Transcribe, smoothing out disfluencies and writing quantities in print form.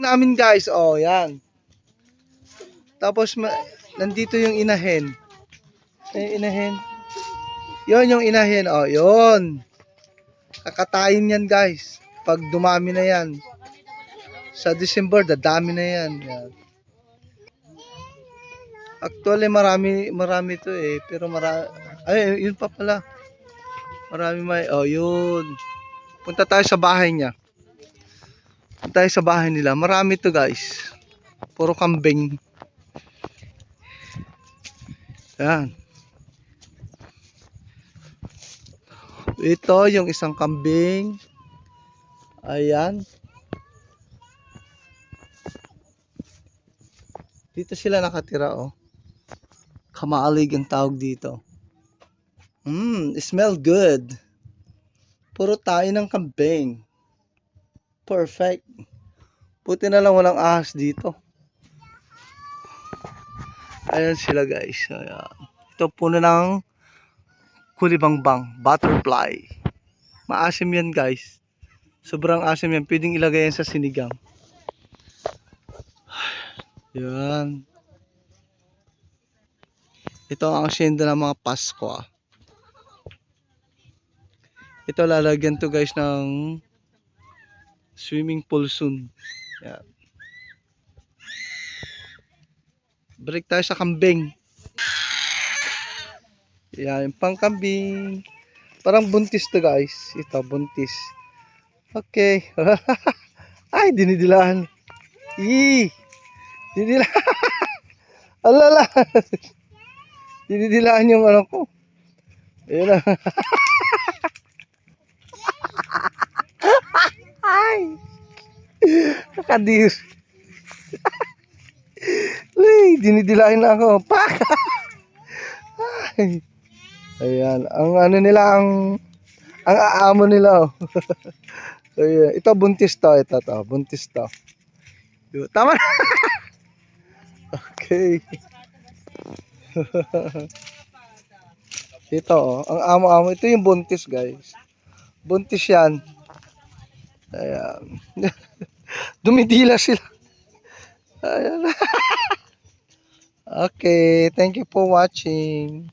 namin guys. Oh, yan. Tapos nandito yung inahin. Yung inahin. Yon yung inahin. Oh, yon. Kakatayin yan guys. Pag dumami na yan. Sa December, dadami na yan. Yan. Actually, marami to eh. Pero ay, yun pa pala. Marami oh, yun. Punta tayo sa bahay niya. Punta tayo sa bahay nila. Marami to guys. Puro kambing. Yan. Ito yung isang kambing. Ayan. Dito sila nakatira oh. Kamalig ang tawag dito. Smell good. Puro tayo ng kambing. Perfect. Buti na lang walang ahas dito. Ayan sila guys. Ayan. Ito puno ng kulibangbang, butterfly. Maasim yan guys. Sobrang asim yan. Pwedeng ilagay yan sa sinigang. Yan. Ito ang asyenda ng mga Pasko. Ito lalagyan to guys ng swimming pool soon. Yan. Balik tayo sa kambing. Yan, pangkambing. Parang buntis to guys. Ito, buntis. Okay. Ay, dinidilaan. Dinidilaan. Alala. Dinidilaan yung ano ko. Ayun na. Ay. Kadir. Uy, dinidilain na ako. Pak. Ay. Ayan, ang ano nila ang aamo nila oh. Ayan, ito buntis to, buntis to. Tama na. Okay. Ito oh, ang amo-amo ito yung buntis guys. Buntis yan. Ayan. Dumidila sila. Ayan. Okay, thank you for watching.